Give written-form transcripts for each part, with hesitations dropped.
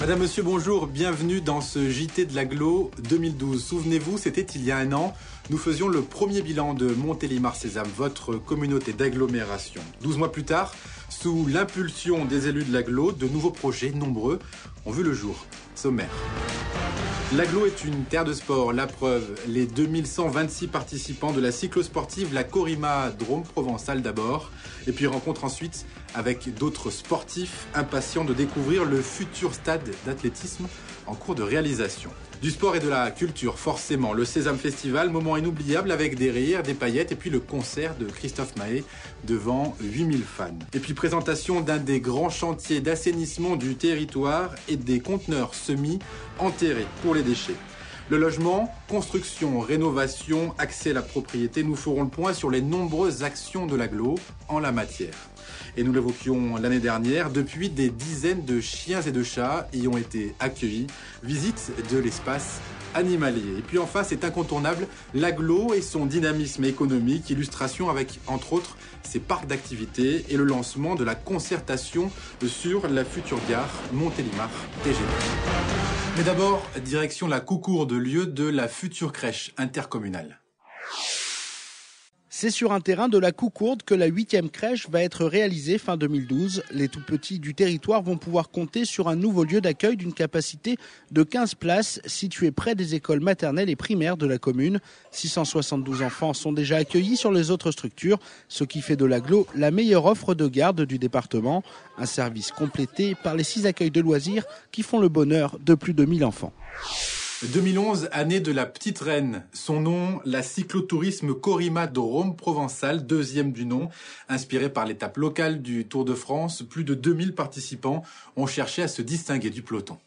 Madame, Monsieur, bonjour, bienvenue dans ce JT de l'Agglo 2012. Souvenez-vous, c'était il y a un an, nous faisions le premier bilan de Montélimar-Sésame, votre communauté d'agglomération. 12 mois plus tard, sous l'impulsion des élus de l'Agglo, de nouveaux projets nombreux ont vu le jour. Sommaire. L'Agglo est une terre de sport, la preuve, les 2126 participants de la cyclosportive, la Corima Drôme Provençal d'abord, et puis rencontre ensuite avec d'autres sportifs impatients de découvrir le futur stade d'athlétisme en cours de réalisation. Du sport et de la culture, forcément, le Sésame Festival, moment inoubliable avec des rires, des paillettes et puis le concert de Christophe Mahé devant 8000 fans. Et puis présentation d'un des grands chantiers d'assainissement du territoire et des conteneurs semi-enterrés pour les déchets. Le logement, construction, rénovation, accès à la propriété, nous ferons le point sur les nombreuses actions de l'Agglo en la matière. Et nous l'évoquions l'année dernière, depuis des dizaines de chiens et de chats y ont été accueillis. Visite de l'espace animalier. Et puis enfin, c'est incontournable, l'Agglo et son dynamisme économique, illustration avec, entre autres, ses parcs d'activités et le lancement de la concertation sur la future gare Montélimar-TGV. Mais d'abord, direction la Coucourde, lieu de la future crèche intercommunale. C'est sur un terrain de la Coucourde que la 8e crèche va être réalisée fin 2012. Les tout-petits du territoire vont pouvoir compter sur un nouveau lieu d'accueil d'une capacité de 15 places situé près des écoles maternelles et primaires de la commune. 672 enfants sont déjà accueillis sur les autres structures, ce qui fait de l'Agglo la meilleure offre de garde du département. Un service complété par les 6 accueils de loisirs qui font le bonheur de plus de 1000 enfants. 2011, année de la petite reine. Son nom, la cyclotourisme Corima Drôme Provençal, deuxième du nom. Inspiré par l'étape locale du Tour de France, plus de 2000 participants ont cherché à se distinguer du peloton.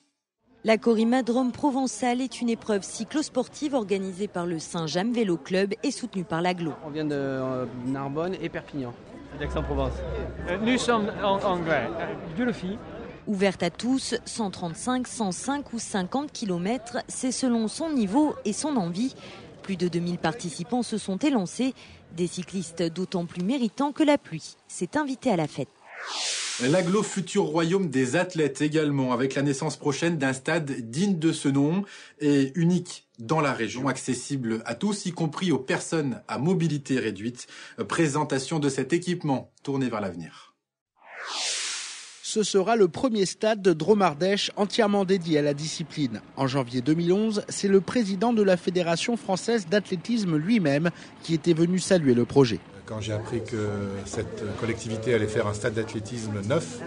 La Corima Drôme Provençal est une épreuve cyclosportive organisée par le Saint-James Vélo Club et soutenue par l'Agglo. On vient de Narbonne et Perpignan. D'Aix-en-Provence. Nous sommes en anglais, de la fille. Ouverte à tous, 135, 105 ou 50 km, c'est selon son niveau et son envie. Plus de 2000 participants se sont élancés, des cyclistes d'autant plus méritants que la pluie s'est invitée à la fête. L'Agglo, futur royaume des athlètes également, avec la naissance prochaine d'un stade digne de ce nom et unique dans la région, accessible à tous, y compris aux personnes à mobilité réduite. Présentation de cet équipement tourné vers l'avenir. Ce sera le premier stade de Drôme-Ardèche entièrement dédié à la discipline. En janvier 2011, c'est le président de la Fédération française d'athlétisme lui-même qui était venu saluer le projet. Quand j'ai appris que cette collectivité allait faire un stade d'athlétisme neuf,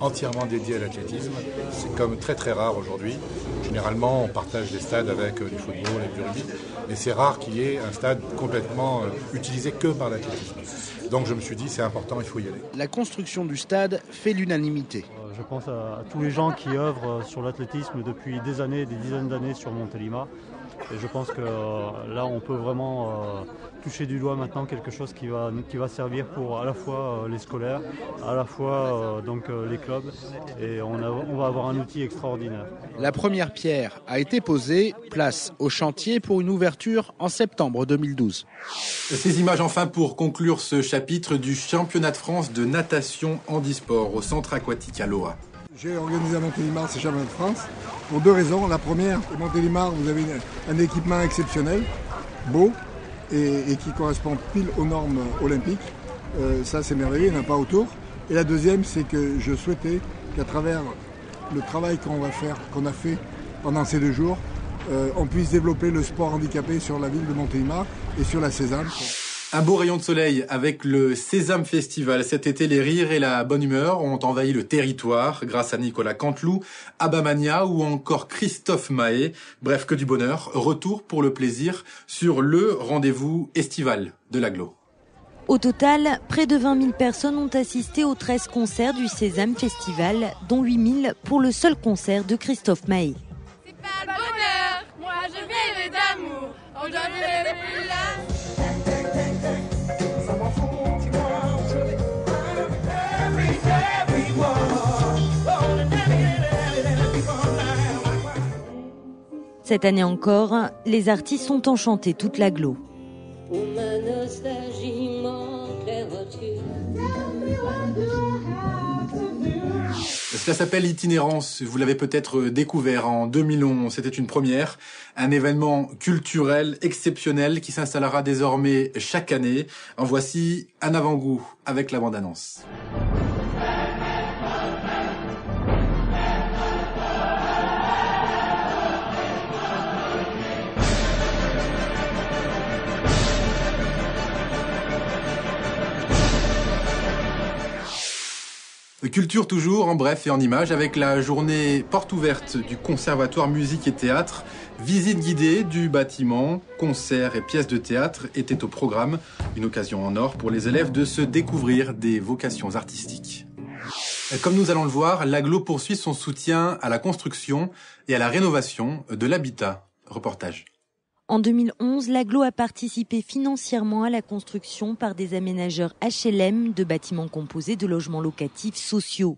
entièrement dédié à l'athlétisme, c'est comme très très rare aujourd'hui. Généralement, on partage des stades avec du football et du rugby, mais c'est rare qu'il y ait un stade complètement utilisé que par l'athlétisme. Donc je me suis dit, c'est important, il faut y aller. La construction du stade fait l'unanimité. Je pense à tous les gens qui œuvrent sur l'athlétisme depuis des années, des dizaines d'années sur Montélimar. Et je pense que là, on peut vraiment toucher du doigt maintenant quelque chose qui va servir pour à la fois les scolaires, à la fois les clubs. Et on va avoir un outil extraordinaire. La première pierre a été posée, place au chantier pour une ouverture en septembre 2012. Ces images enfin pour conclure ce chapitre du championnat de France de natation handisport au centre aquatique à Loa. J'ai organisé à Montélimar ce championnat de France pour 2 raisons. La première, à Montélimar, vous avez un équipement exceptionnel, beau et qui correspond pile aux normes olympiques. Ça, c'est merveilleux, il n'y en a pas autour. Et la deuxième, c'est que je souhaitais qu'à travers le travail qu'on a fait pendant ces 2 jours, on puisse développer le sport handicapé sur la ville de Montélimar et sur la Sésame. Un beau rayon de soleil avec le Sésame Festival. Cet été, les rires et la bonne humeur ont envahi le territoire grâce à Nicolas Canteloup, Abamania ou encore Christophe Mahé. Bref, que du bonheur. Retour pour le plaisir sur le rendez-vous estival de l'Agglo. Au total, près de 20 000 personnes ont assisté aux 13 concerts du Sésame Festival, dont 8 000 pour le seul concert de Christophe Mahé. C'est pas le bonheur, moi je rêve d'amour, on doit rêver plus là. Cette année encore, les artistes ont enchanté toute l'Agglo. Ça s'appelle Itinérance. Vous l'avez peut-être découvert en 2011. C'était une première. Un événement culturel exceptionnel qui s'installera désormais chaque année. En voici un avant-goût avec la bande-annonce. Culture toujours, en bref et en images, avec la journée porte ouverte du Conservatoire Musique et Théâtre. Visite guidée du bâtiment, concerts et pièces de théâtre étaient au programme. Une occasion en or pour les élèves de se découvrir des vocations artistiques. Comme nous allons le voir, l'agglo poursuit son soutien à la construction et à la rénovation de l'habitat. Reportage. En 2011, l'agglo a participé financièrement à la construction par des aménageurs HLM de bâtiments composés de logements locatifs sociaux.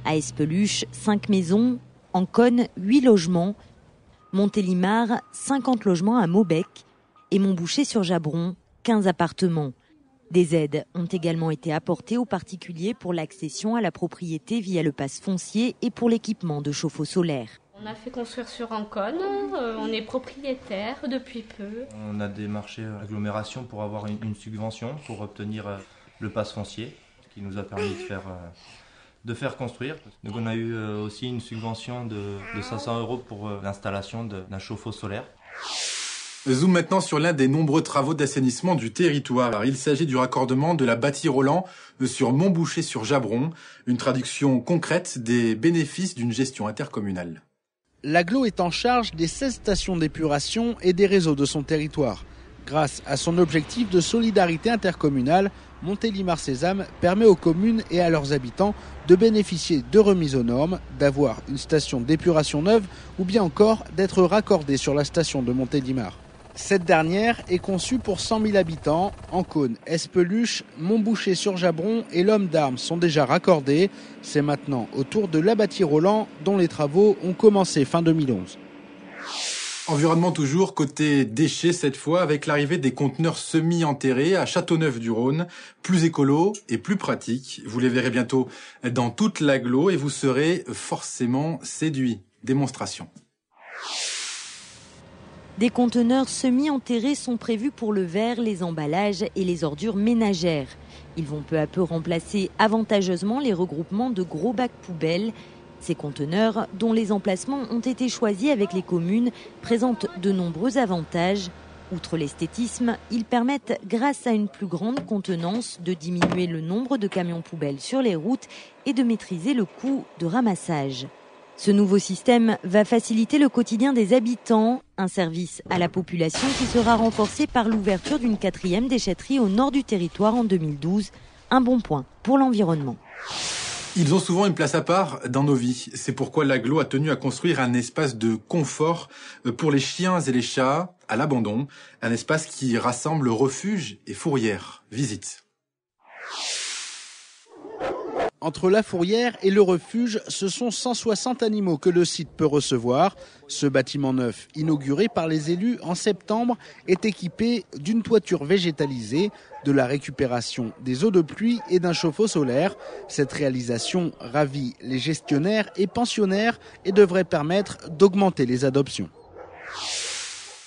À Espeluche, 5 maisons, en Cône, 8 logements, Montélimar, 50 logements à Maubec et Montboucher-sur-Jabron, 15 appartements. Des aides ont également été apportées aux particuliers pour l'accession à la propriété via le pass foncier et pour l'équipement de chauffe-eau solaire. On a fait construire sur Ancône, on est propriétaire depuis peu. On a démarché l'agglomération pour avoir une subvention pour obtenir le pass foncier qui nous a permis de faire construire. Donc on a eu aussi une subvention de 500 € pour l'installation d'un chauffe-eau solaire. Zoom maintenant sur l'un des nombreux travaux d'assainissement du territoire. Alors, il s'agit du raccordement de la Bâtie-Roland sur Montboucher-sur-Jabron, une traduction concrète des bénéfices d'une gestion intercommunale. L'agglo est en charge des 16 stations d'épuration et des réseaux de son territoire. Grâce à son objectif de solidarité intercommunale, Montélimar-Sésame permet aux communes et à leurs habitants de bénéficier de remises aux normes, d'avoir une station d'épuration neuve ou bien encore d'être raccordés sur la station de Montélimar. Cette dernière est conçue pour 100 000 habitants. Ancône, Espeluche, Montboucher-sur-Jabron et l'Homme d'Armes sont déjà raccordés. C'est maintenant au tour de la Bâtie-Roland dont les travaux ont commencé fin 2011. Environnement toujours, côté déchets cette fois, avec l'arrivée des conteneurs semi-enterrés à Châteauneuf-du-Rhône, plus écolo et plus pratique. Vous les verrez bientôt dans toute l'agglo et vous serez forcément séduit. Démonstration. Des conteneurs semi-enterrés sont prévus pour le verre, les emballages et les ordures ménagères. Ils vont peu à peu remplacer avantageusement les regroupements de gros bacs poubelles. Ces conteneurs, dont les emplacements ont été choisis avec les communes, présentent de nombreux avantages. Outre l'esthétisme, ils permettent, grâce à une plus grande contenance, de diminuer le nombre de camions poubelles sur les routes et de maîtriser le coût de ramassage. Ce nouveau système va faciliter le quotidien des habitants, un service à la population qui sera renforcé par l'ouverture d'une 4e déchetterie au nord du territoire en 2012. Un bon point pour l'environnement. Ils ont souvent une place à part dans nos vies. C'est pourquoi l'agglo a tenu à construire un espace de confort pour les chiens et les chats à l'abandon. Un espace qui rassemble refuge et fourrière. Visite. Entre la fourrière et le refuge, ce sont 160 animaux que le site peut recevoir. Ce bâtiment neuf, inauguré par les élus en septembre, est équipé d'une toiture végétalisée, de la récupération des eaux de pluie et d'un chauffe-eau solaire. Cette réalisation ravit les gestionnaires et pensionnaires et devrait permettre d'augmenter les adoptions.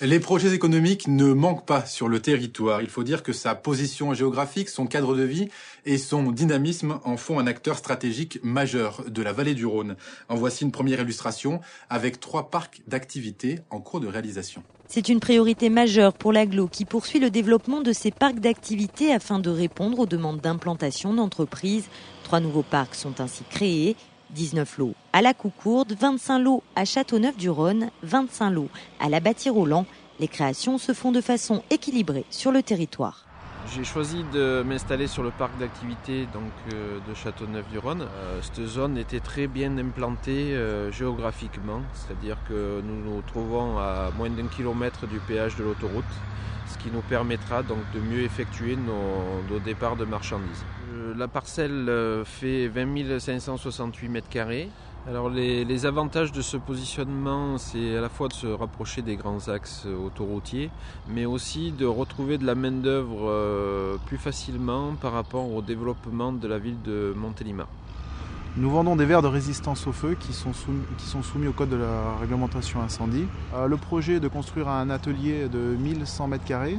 Les projets économiques ne manquent pas sur le territoire. Il faut dire que sa position géographique, son cadre de vie et son dynamisme en font un acteur stratégique majeur de la vallée du Rhône. En voici une première illustration avec 3 parcs d'activités en cours de réalisation. C'est une priorité majeure pour l'agglo qui poursuit le développement de ces parcs d'activités afin de répondre aux demandes d'implantation d'entreprises. 3 nouveaux parcs sont ainsi créés. 19 lots à la Coucourde, 25 lots à Châteauneuf-du-Rhône, 25 lots à la Bâtie-Roland. Les créations se font de façon équilibrée sur le territoire. J'ai choisi de m'installer sur le parc d'activités de Châteauneuf-du-Rhône. Cette zone était très bien implantée géographiquement, c'est-à-dire que nous nous trouvons à moins d'1 kilomètre du péage de l'autoroute, ce qui nous permettra donc de mieux effectuer nos départs de marchandises. La parcelle fait 20 568 m². Alors les avantages de ce positionnement, c'est à la fois de se rapprocher des grands axes autoroutiers, mais aussi de retrouver de la main-d'œuvre plus facilement par rapport au développement de la ville de Montélimar. Nous vendons des verres de résistance au feu qui sont soumis au code de la réglementation incendie. Le projet est de construire un atelier de 1100 m²,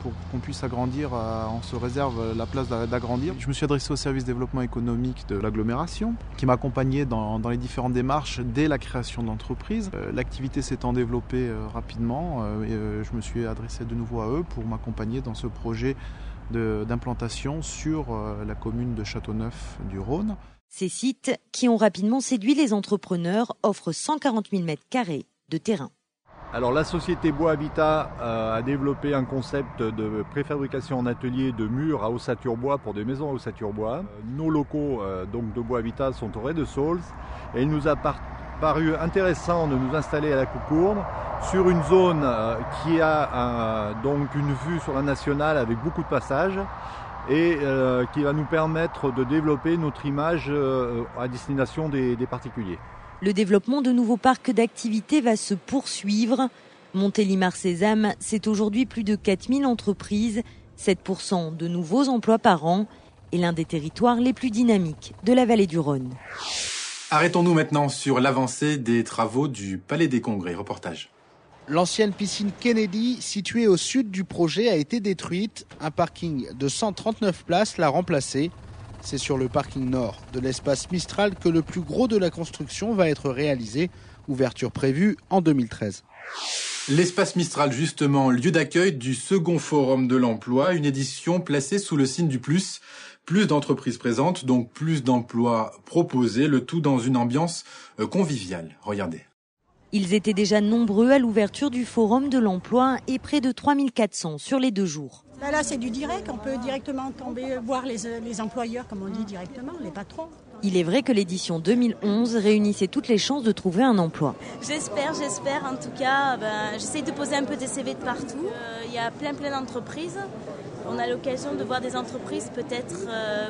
pour qu'on puisse agrandir. On se réserve la place d'agrandir. Je me suis adressé au service développement économique de l'agglomération qui m'a accompagné dans les différentes démarches dès la création de l'entreprise. L'activité s'étant développée rapidement, je me suis adressé de nouveau à eux pour m'accompagner dans ce projet d'implantation sur la commune de Châteauneuf du Rhône. Ces sites, qui ont rapidement séduit les entrepreneurs, offrent 140 000 m² de terrain. Alors la société Bois Habitat a développé un concept de préfabrication en atelier de murs à ossature bois pour des maisons à ossature bois. Nos locaux donc de Bois Habitat sont au rez-de-Saulx et il nous a paru intéressant de nous installer à la Coucourde sur une zone qui a donc une vue sur la nationale avec beaucoup de passages et qui va nous permettre de développer notre image à destination des particuliers. Le développement de nouveaux parcs d'activités va se poursuivre. Montélimar-Sézanne, c'est aujourd'hui plus de 4000 entreprises, 7% de nouveaux emplois par an et l'un des territoires les plus dynamiques de la vallée du Rhône. Arrêtons-nous maintenant sur l'avancée des travaux du Palais des Congrès. Reportage. L'ancienne piscine Kennedy, située au sud du projet, a été détruite. Un parking de 139 places l'a remplacée. C'est sur le parking nord de l'espace Mistral que le plus gros de la construction va être réalisé. Ouverture prévue en 2013. L'espace Mistral, justement, lieu d'accueil du second forum de l'emploi, une édition placée sous le signe du plus. Plus d'entreprises présentes, donc plus d'emplois proposés, le tout dans une ambiance conviviale. Regardez. Ils étaient déjà nombreux à l'ouverture du Forum de l'Emploi et près de 3400 sur les 2 jours. Là, c'est du direct. On peut directement voir les employeurs, comme on dit directement, les patrons. Il est vrai que l'édition 2011 réunissait toutes les chances de trouver un emploi. J'espère. En tout cas, j'essaie de poser un peu des CV de partout. Il y a plein d'entreprises. On a l'occasion de voir des entreprises peut-être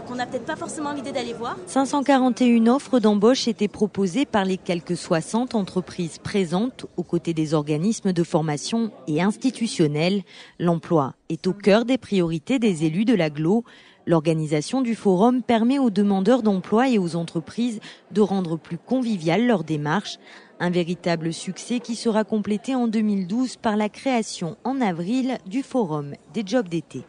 qu'on n'a peut-être pas forcément l'idée d'aller voir. 541 offres d'embauche étaient proposées par les quelques 60 entreprises présentes aux côtés des organismes de formation et institutionnels. L'emploi est au cœur des priorités des élus de l'agglo. L'organisation du forum permet aux demandeurs d'emploi et aux entreprises de rendre plus conviviale leur démarche. Un véritable succès qui sera complété en 2012 par la création en avril du forum des jobs d'été.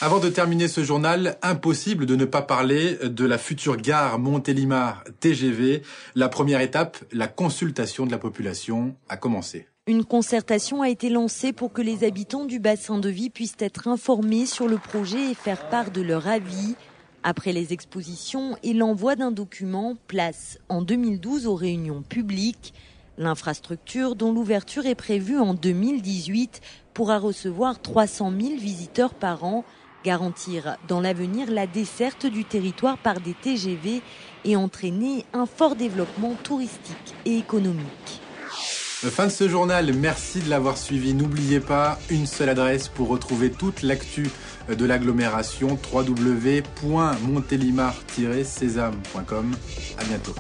Avant de terminer ce journal, impossible de ne pas parler de la future gare Montélimar TGV. La première étape, la consultation de la population, a commencé. Une concertation a été lancée pour que les habitants du bassin de vie puissent être informés sur le projet et faire part de leur avis. Après les expositions et l'envoi d'un document, place en 2012 aux réunions publiques. L'infrastructure, dont l'ouverture est prévue en 2018, pourra recevoir 300 000 visiteurs par an, garantir dans l'avenir la desserte du territoire par des TGV et entraîner un fort développement touristique et économique. Fin de ce journal, merci de l'avoir suivi. N'oubliez pas, une seule adresse pour retrouver toute l'actu de l'agglomération, www.montélimar-sézanne.com. À bientôt.